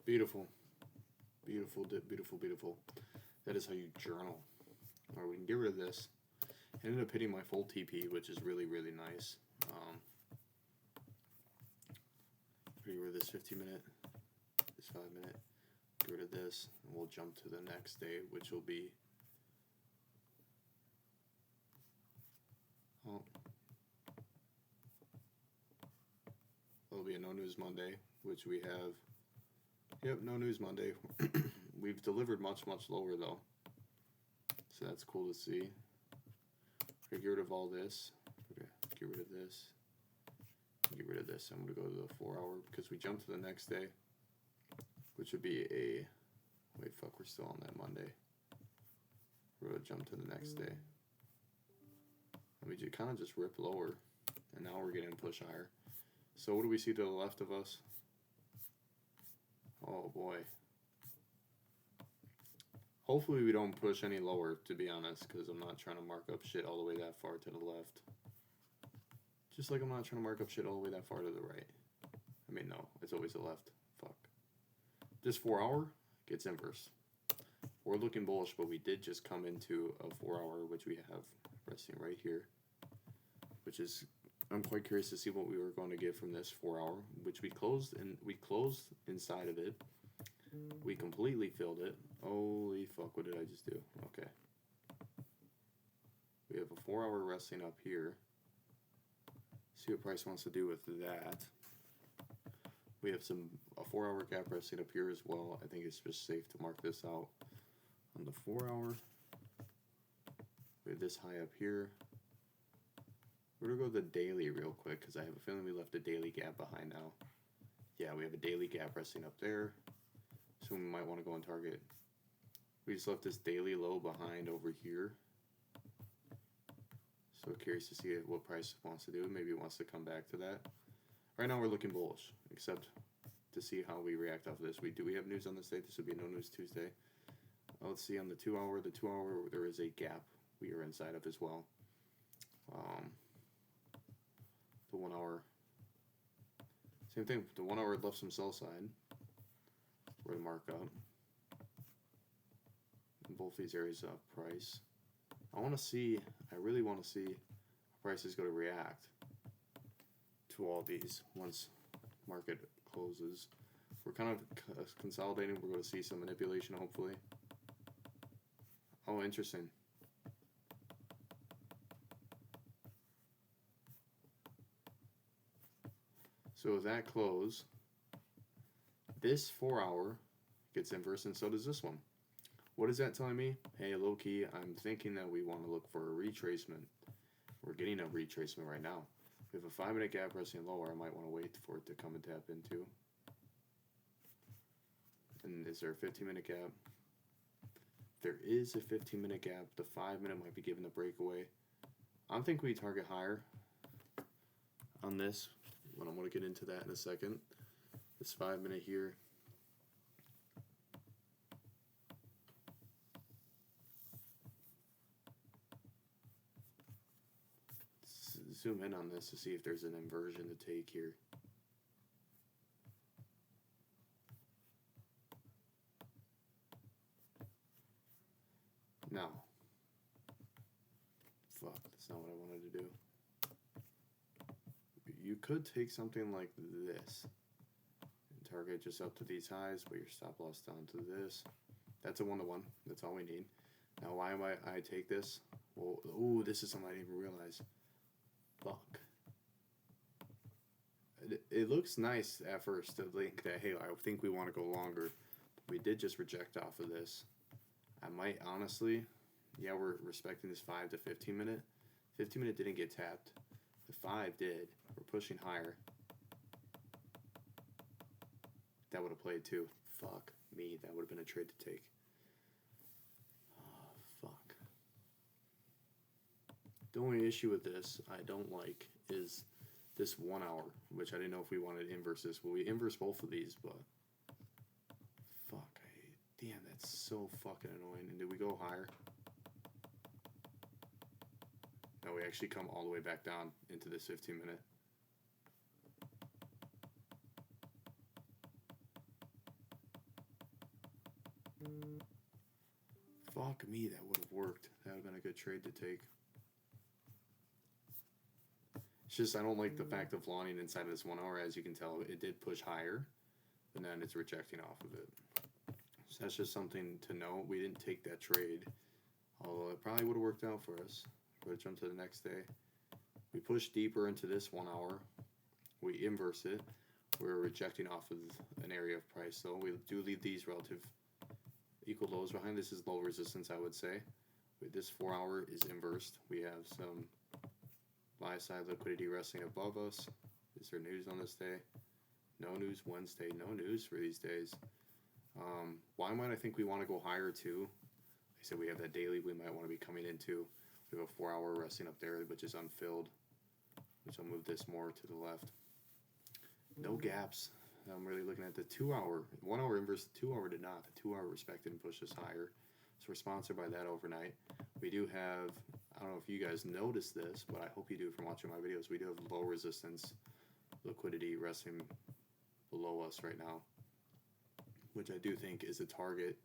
beautiful, beautiful, beautiful, beautiful. That is how you journal. All right, we can get rid of this. I ended up hitting my full TP, which is really, really nice. Get rid of this 15-minute, this 5-minute. Get rid of this, and we'll jump to the next day, which will be it'll be a no news Monday, which we have. Yep, no news Monday. We've delivered much, much lower though, so that's cool to see. Get rid of all this. Get rid of this. Get rid of this. I'm going to go to the 4-hour because we jumped to the next day, which would be a. Wait, fuck, we're still on that Monday. We're going to jump to the next day. And we kind of just rip lower, and now we're getting a push higher. So what do we see to the left of us? Oh boy. Hopefully we don't push any lower, to be honest, because I'm not trying to mark up shit all the way that far to the left. Just like I'm not trying to mark up shit all the way that far to the right. I mean, no, it's always the left. Fuck. This 4-hour gets inverse. We're looking bullish, but we did just come into a 4-hour, which we have resting right here. Which is, I'm quite curious to see what we were going to get from this 4-hour, which we closed inside of it. We completely filled it. Holy fuck, what did I just do? Okay. We have a 4-hour resting up here. See what price wants to do with that. We have a 4-hour gap resting up here as well. I think it's just safe to mark this out. On the 4-hour, we have this high up here. We're going to go to the daily real quick because I have a feeling we left a daily gap behind now. Yeah, we have a daily gap resting up there. So we might want to go and target. We just left this daily low behind over here. So curious to see what price wants to do. Maybe it wants to come back to that. Right now we're looking bullish, except to see how we react off of this. Do we have news on this day? This would be no news Tuesday. Let's see on the 2-hour. The 2-hour, there is a gap. we are inside of as well. The 1 hour, same thing. The 1 hour left some sell side. We're to mark up in both these areas of price. I really want to see prices go to react to all these once market closes. We're kind of consolidating. We're going to see some manipulation, hopefully. Oh, interesting. So that close, this 4 hour gets inverse, and so does this one. What is that telling me? Hey, low key, I'm thinking that we want to look for a retracement. We're getting a retracement right now. We have a 5 minute gap resting lower. I might want to wait for it to come and tap into. And is there a 15 minute gap? There is a 15 minute gap. The 5 minute might be giving the breakaway. I'm thinking we target higher on this. But I'm going to get into that in a second. This 5 minute here. Zoom in on this to see if there's an inversion to take here. No. Fuck, that's not what I wanted to do. You could take something like this and target just up to these highs, but your stop loss down to this. That's a 1-to-1. That's all we need. Now, why might I take this? Well, ooh, this is something I didn't even realize. Fuck. It looks nice at first to think that, hey, I think we want to go longer. But we did just reject off of this. I might honestly, yeah, we're respecting this 5 to 15 minute. 15 minute didn't get tapped. The 5 did. We're pushing higher. That would have played too. Fuck me. That would have been a trade to take. Oh, fuck. The only issue with this I don't like is this 1 hour, which I didn't know if we wanted inverses. Well, we inverse both of these, but fuck. Damn, that's so fucking annoying. And did we go higher? No, we actually come all the way back down into this 15 minute. Fuck me, that would have worked. That would have been a good trade to take. It's just I don't like the fact of lawning inside of this 1 hour. As you can tell, it did push higher, and then it's rejecting off of it. So that's just something to know. We didn't take that trade, although it probably would have worked out for us. Would have jumped to the next day. We push deeper into this 1 hour. We inverse it. We're rejecting off of an area of price, so we do leave these relative equal lows behind. This is low resistance, I would say. This 4 hour is inversed. We have some buy side liquidity resting above us. Is there news on this day? No news Wednesday. No news for these days. Why might I think we want to go higher too? I said we have that daily we might want to be coming into. We have a 4 hour resting up there, which is unfilled, which I'll move this more to the left. No gaps. I'm really looking at the 2 hour. 1 hour inverse, 2 hour did not. The 2 hour respected and pushed us higher. So we're sponsored by that overnight. We do have, I don't know if you guys noticed this, but I hope you do from watching my videos. We do have low resistance liquidity resting below us right now, which I do think is a target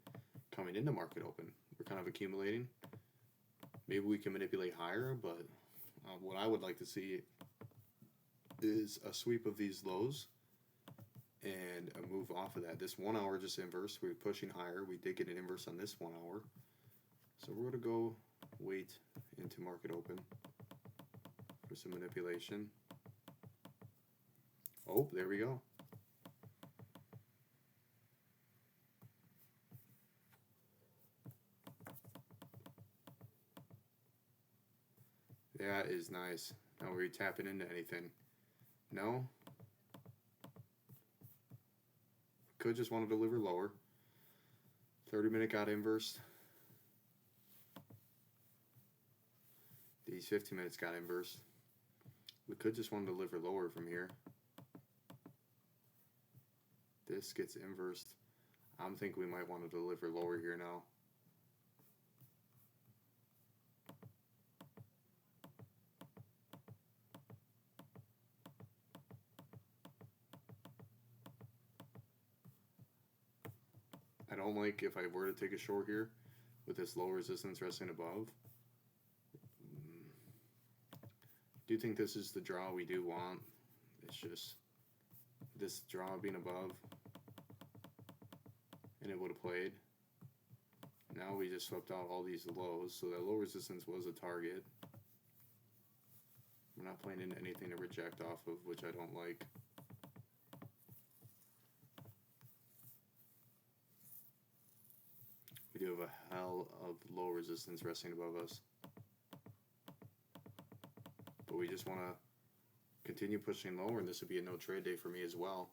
coming into market open. We're kind of accumulating. Maybe we can manipulate higher, but what I would like to see is a sweep of these lows and a move off of that. This 1 hour just inverse. We're pushing higher. We did get an inverse on this 1 hour. So we're going to go wait into market open for some manipulation. Oh, there we go. That is nice. Now we're tapping into anything. No? Could just want to deliver lower. 30 minute got inversed. These 15 minutes got inversed. We could just want to deliver lower from here. This gets inversed. I'm thinking we might want to deliver lower here now. I don't like if I were to take a short here with this low resistance resting above. Do you think this is the draw we do want? It's just this draw being above, and it would have played. Now we just swept out all these lows, so that low resistance was a target. We're not playing into anything to reject off of, which I don't like. We do have a hell of low resistance resting above us. But we just want to continue pushing lower, and this would be a no trade day for me as well.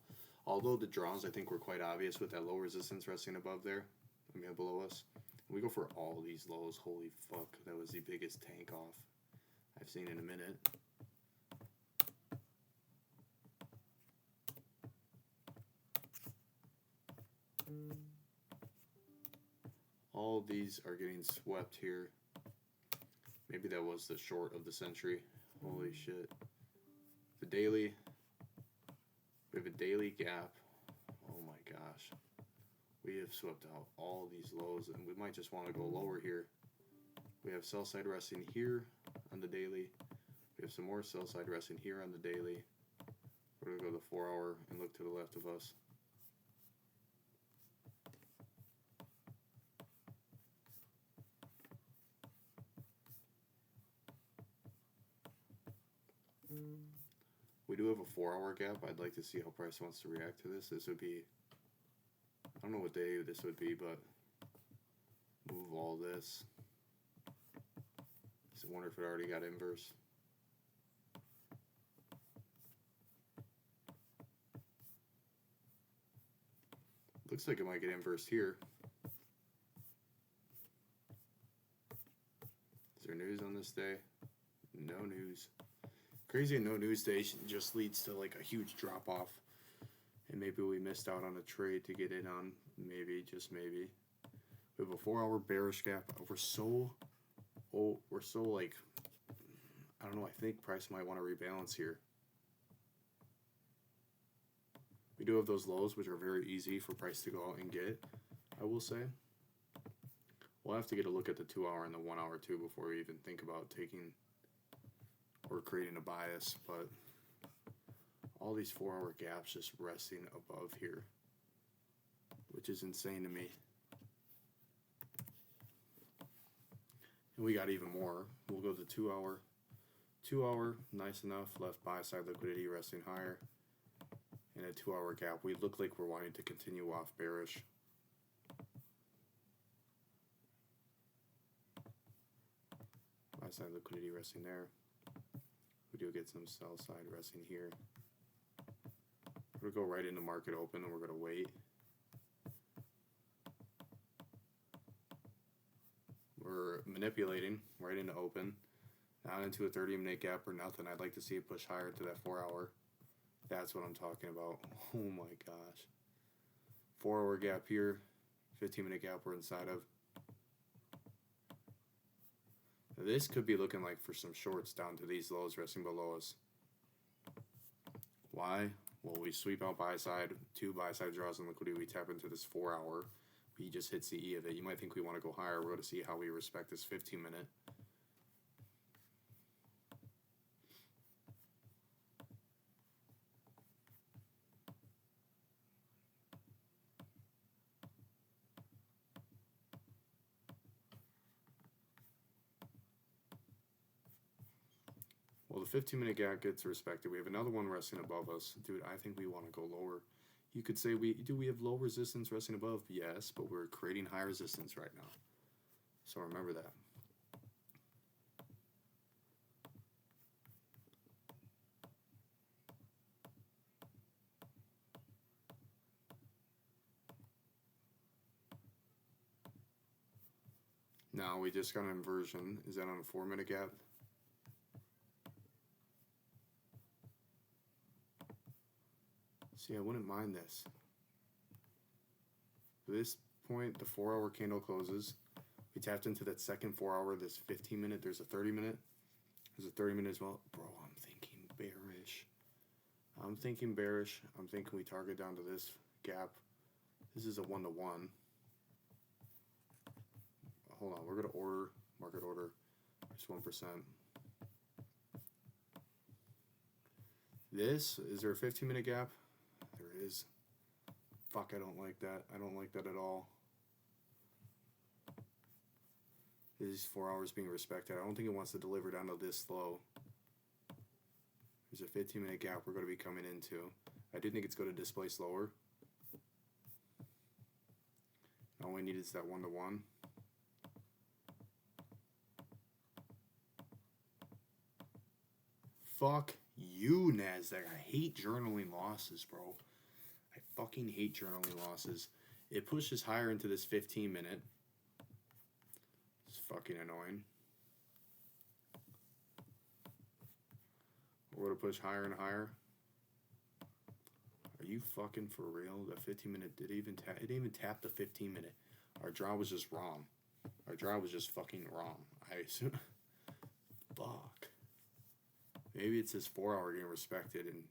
Although the draws I think were quite obvious with that low resistance resting above there, I mean below us. We go for all these lows. Holy fuck, that was the biggest tank off I've seen in a minute. All these are getting swept here. Maybe that was the short of the century. Holy shit. The daily. We have a daily gap. Oh my gosh. We have swept out all these lows, and we might just want to go lower here. We have sell side resting here on the daily. We have some more sell side resting here on the daily. We're going to go to the 4 hour and look to the left of us. We do have a 4 hour gap. I'd like to see how price wants to react to this. This would be, I don't know what day this would be, but move all this. I wonder if it already got inverse. Looks like it might get inversed here. Is there news on this day? No news. Crazy no news day just leads to like a huge drop off, and maybe we missed out on a trade to get in on. Maybe, just maybe. We have a 4 hour bearish gap. We're so like, I don't know, I think price might want to rebalance here. We do have those lows, which are very easy for price to go out and get, I will say. We'll have to get a look at the 2 hour and the 1 hour too before we even think about taking or creating a bias, but all these 4 hour gaps just resting above here, which is insane to me. And we got even more. We'll go to 2 hour. 2 hour, nice enough, left buy side liquidity resting higher. And a 2 hour gap. We look like we're wanting to continue off bearish. Buy side liquidity resting there. We do get some sell side resting here. We're going to go right into market open, and we're going to wait. We're manipulating right into open, not into a 30-minute gap or nothing. I'd like to see it push higher to that 4 hour. That's what I'm talking about. Oh my gosh. 4 hour gap here, 15-minute gap we're inside of. This could be looking like for some shorts down to these lows resting below us. Why? Well, we sweep out buy side, 2 buy side draws and liquidity. We tap into this 4 hour. He just hits the E of it. You might think we want to go higher. We're going to see how we respect this 15-minute. Well, the 15-minute gap gets respected. We have another one resting above us. Dude, I think we want to go lower. You could say, we have low resistance resting above? Yes, but we're creating high resistance right now. So remember that. Now we just got an inversion. Is that on a 4-minute gap? See, I wouldn't mind this. At this point, the 4 hour candle closes. We tapped into that second 4 hour, this 15-minute. There's a 30-minute. There's a 30-minute as well. Bro, I'm thinking bearish. I'm thinking we target down to this gap. This is a 1-to-1. hold on, we're gonna order, market order, just 1%. This, is there a 15-minute gap? There is. Fuck, I don't like that. I don't like that at all. This is 4 hours being respected. I don't think it wants to deliver down to this low. There's a 15-minute gap we're going to be coming into. I do think it's going to displace lower. All we need is that 1-to-1. Fuck you, NASDAQ. I hate journaling losses, bro. I fucking hate journaling losses. It pushes higher into this 15-minute. It's fucking annoying. We're going to push higher and higher. Are you fucking for real? The 15-minute didn't even tap. It didn't even tap the 15-minute. Our draw was just wrong. Our draw was just fucking wrong. I assume. Fuck. Maybe it's this 4 hour getting respected and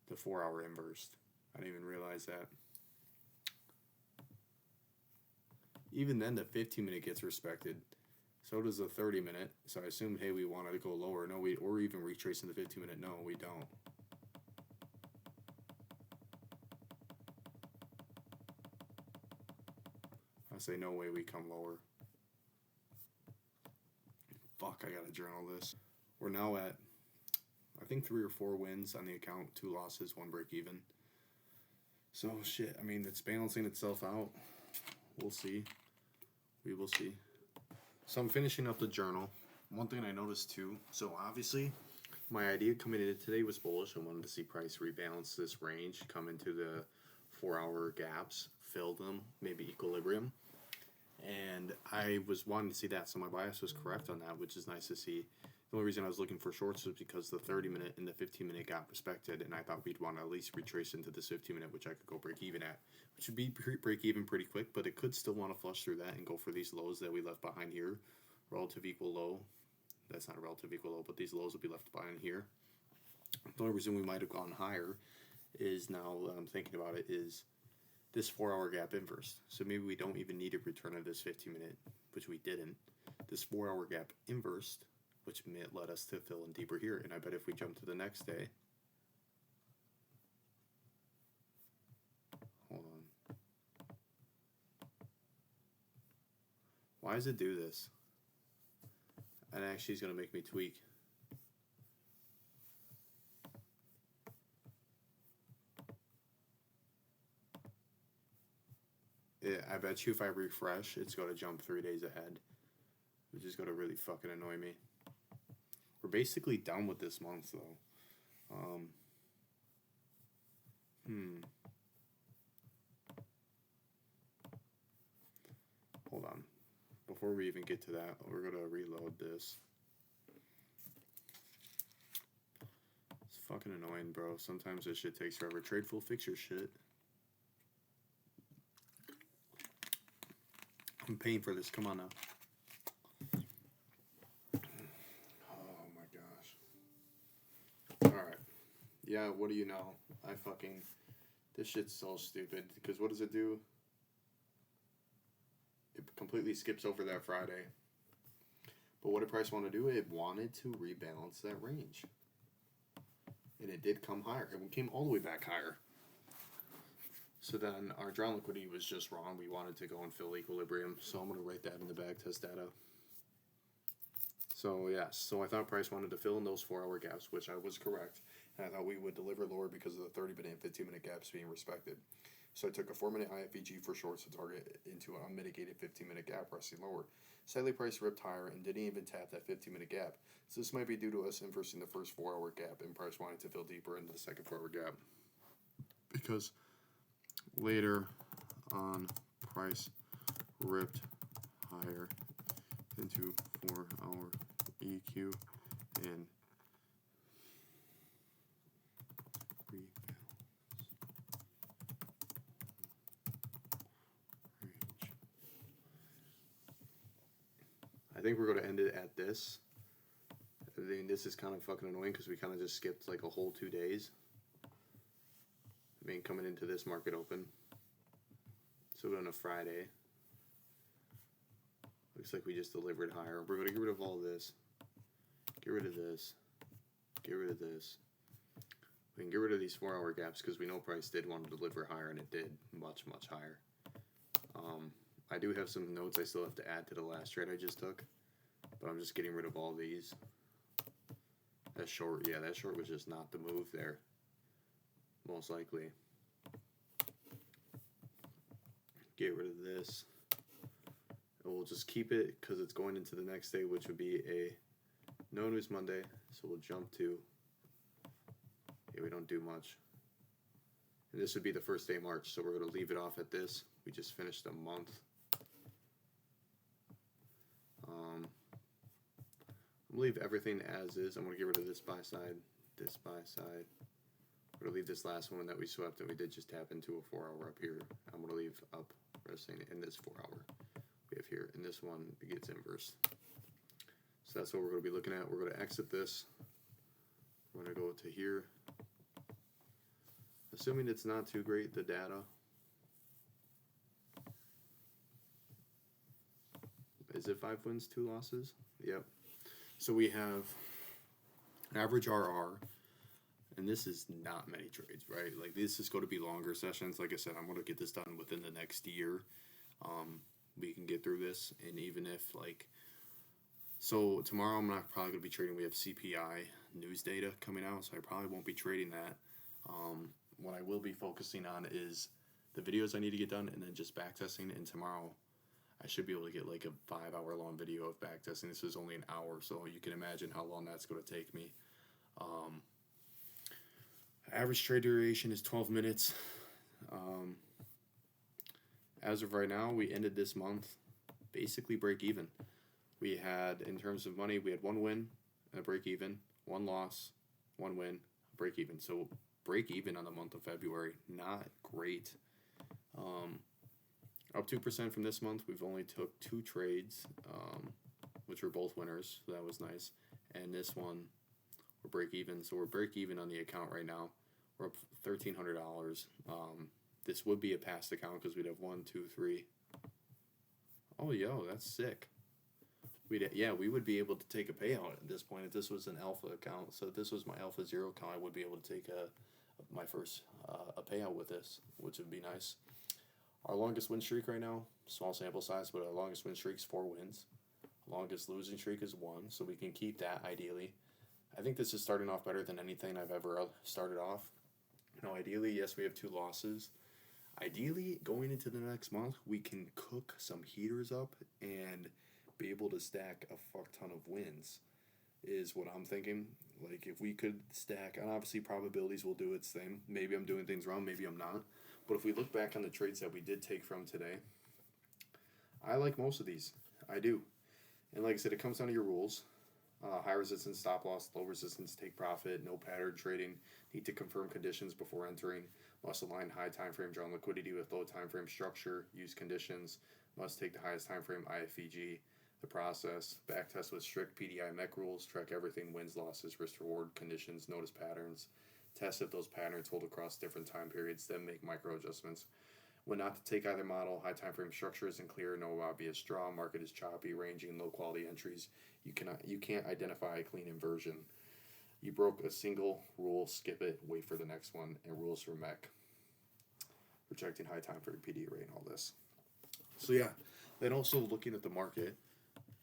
the 4 hour inversed. I didn't even realize that. Even then, the 15-minute gets respected. So does the 30-minute. So I assumed, hey, we wanted to go lower. No, or even retracing the 15-minute. No, we don't. I say no way we come lower. Fuck, I gotta journal this. We're now at, I think 3 or 4 wins on the account, 2 losses, 1 break even. So shit, I mean, it's balancing itself out. We'll see. We will see. So I'm finishing up the journal. One thing I noticed too, so obviously my idea coming in today was bullish. I wanted to see price rebalance this range, come into the 4 hour gaps, fill them, maybe equilibrium. And I was wanting to see that, so my bias was correct on that, which is nice to see. The only reason I was looking for shorts was because the 30-minute and the 15-minute got respected, and I thought we'd want to at least retrace into this 15-minute, which I could go break even at, which would be break even pretty quick, but it could still want to flush through that and go for these lows that we left behind here. Relative equal low. That's not a relative equal low, but these lows will be left behind here. The only reason we might have gone higher is, now that I'm thinking about it, is this 4 hour gap inverse. So maybe we don't even need a return of this 15-minute, which we didn't. This 4 hour gap inversed, which led us to fill in deeper here. And I bet if we jump to the next day, hold on. Why does it do this? And actually it's going to make me tweak. I bet you if I refresh, it's going to jump 3 days ahead, which is going to really fucking annoy me. We're basically done with this month, though. Hold on. Before we even get to that, we're going to reload this. It's fucking annoying, bro. Sometimes this shit takes forever. Trade full, fix your shit. I'm paying for this. Come on now. Oh my gosh. Alright. Yeah, what do you know? This shit's so stupid. Because what does it do? It completely skips over that Friday. But what did price want to do? It wanted to rebalance that range. And it did come higher. It came all the way back higher. So then our drawn liquidity was just wrong. We wanted to go and fill equilibrium. So I'm going to write that in the back test data. So yes, so I thought price wanted to fill in those 4 hour gaps, which I was correct. And I thought we would deliver lower because of the 30-minute and 15-minute gaps being respected. So I took a 4-minute IFVG for shorts to target into an unmitigated 15-minute gap resting lower. Sadly, price ripped higher and didn't even tap that 15-minute gap. So this might be due to us inversing the first 4 hour gap and price wanting to fill deeper into the second 4 hour gap. Because later on, price ripped higher into 4 hour EQ and rebalance range. I think we're going to end it at this. I mean, this is kind of fucking annoying because we kind of just skipped like a whole 2 days. I mean, coming into this market open. So on a Friday. Looks like we just delivered higher. We're going to get rid of all this. Get rid of this. Get rid of this. We can get rid of these 4-hour gaps because we know price did want to deliver higher, and it did much, much higher. I do have some notes I still have to add to the last trade I just took, but I'm just getting rid of all these. That short, yeah, that short was just not the move there, most likely. Get rid of this. And we'll just keep it because it's going into the next day, which would be a no news Monday. So we'll jump to, yeah, we don't do much. And this would be the first day of March, so we're going to leave it off at this. We just finished a month. I'm going to leave everything as is. I'm going to get rid of this buy side, this buy side. I'm going to leave this last one that we swept, and we did just tap into a 4-hour up here. I'm going to leave up resting in this 4-hour we have here, and this one gets inverse. So that's what we're going to be looking at. We're going to exit this. We're going to go to here. Assuming it's not too great, the data. Is it 5 wins, 2 losses? Yep. So we have average RR, and this is not many trades, right? Like, this is going to be longer sessions. Like I said, I'm going to get this done within the next year. We can get through this, and even if, like, so tomorrow I'm not probably going to be trading. We have CPI news data coming out, so I probably won't be trading that. What I will be focusing on is the videos I need to get done, and then just backtesting. And tomorrow I should be able to get like a 5-hour long video of backtesting. This is only an hour, so you can imagine how long that's going to take me. Average trade duration is 12 minutes. As of right now, we ended this month basically break even. We had, in terms of money, we had 1 win and a break even, 1 loss, 1 win, break even. So break even on the month of February, not great. Up 2% from this month. We've only took 2 trades, which were both winners, so that was nice. And this one, we're break even. So we're break even on the account right now. We're up $1,300. This would be a past account because we'd have 1, 2, 3. Oh, yo, that's sick. We would be able to take a payout at this point if this was an alpha account. So if this was my alpha 0 account, I would be able to take my first a payout with this, which would be nice. Our longest win streak right now, small sample size, but our longest win streak is 4 wins. Longest losing streak is 1, so we can keep that ideally. I think this is starting off better than anything I've ever started off. Ideally, yes, we have 2 losses. Ideally, going into the next month, we can cook some heaters up and be able to stack a fuck ton of wins, is what I'm thinking. Like, if we could stack, and obviously probabilities will do its thing. Maybe I'm doing things wrong, maybe I'm not. But if we look back on the trades that we did take from today, I like most of these. I do. And like I said, it comes down to your rules. High resistance, stop loss, low resistance, take profit, no pattern trading, need to confirm conditions before entering, must align high time frame drawn liquidity with low time frame structure, use conditions, must take the highest time frame IFEG, the process, backtest with strict PDI MEC rules, track everything, wins, losses, risk reward, conditions, notice patterns, test if those patterns hold across different time periods, then make micro adjustments. When not to take either model, high time frame structure isn't clear, no obvious draw, market is choppy, ranging, low quality entries. You can't identify a clean inversion. You broke a single rule, skip it, wait for the next one, and rules for MEC. Rejecting high time frame PDA rate and all this. So yeah, then also looking at the market,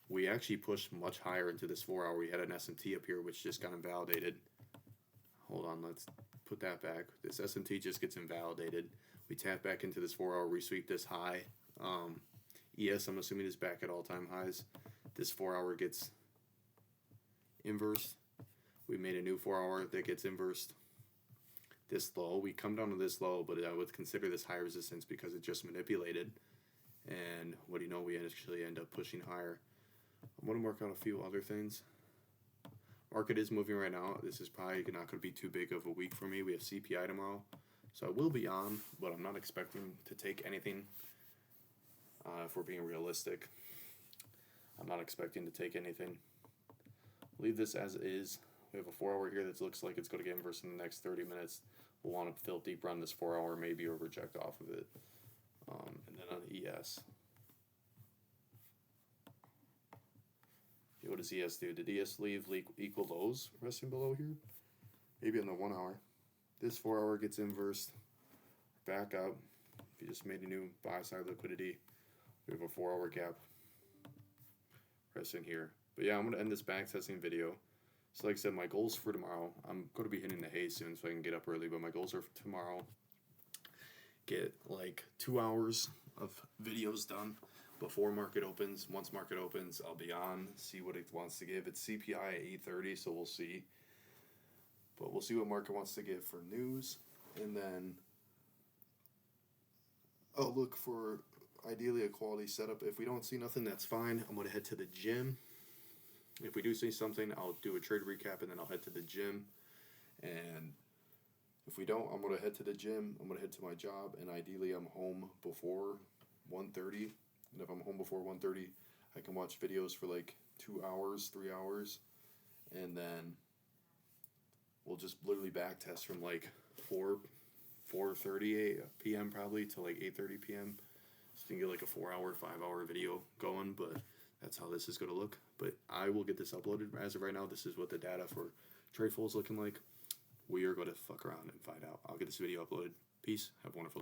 we actually pushed much higher into this 4-hour. We had an SMT up here which just got invalidated. Hold on, let's put that back. This SMT just gets invalidated. We tap back into this 4-hour, resweep this high. ES, I'm assuming, is back at all-time highs. This 4-hour gets inversed. We made a new 4-hour that gets inversed. This low, we come down to this low, but I would consider this high resistance because it just manipulated. And what do you know, we actually end up pushing higher. I'm going to work on a few other things. Market is moving right now. This is probably not going to be too big of a week for me. We have CPI tomorrow. So I will be on, but I'm not expecting to take anything if we're being realistic. I'm not expecting to take anything. Leave this as is. We have a 4-hour here that looks like it's going to get inverse in the next 30 minutes. We'll want to fill deeper on this 4-hour maybe or reject off of it. And then on the ES. Okay, what does ES do? Did ES leave equal lows resting below here? Maybe on the 1 hour. This 4 hour gets inversed, back up. If you just made a new buy side liquidity, we have a 4 hour gap resting here. But yeah, I'm going to end this back testing video. So like I said, my goals for tomorrow, I'm going to be hitting the hay soon so I can get up early, but my goals are for tomorrow, get like 2 hours of videos done before market opens. Once market opens, I'll be on, see what it wants to give. It's CPI at 8:30, so we'll see. But we'll see what market wants to give for news, and then I'll look for ideally a quality setup. If we don't see nothing, that's fine. I'm going to head to the gym. If we do see something, I'll do a trade recap, and then I'll head to the gym. And if we don't, I'm going to head to the gym. I'm going to head to my job, and ideally I'm home before 1:30. And if I'm home before 1:30, I can watch videos for like 2 hours, 3 hours, and then we'll just literally back test from like 4:30 p.m. probably to like 8:30 p.m. So you can get like a 4 hour, 5 hour video going, but that's how this is going to look. But I will get this uploaded. As of right now, this is what the data for TradeFull is looking like. We are going to fuck around and find out. I'll get this video uploaded. Peace. Have a wonderful day.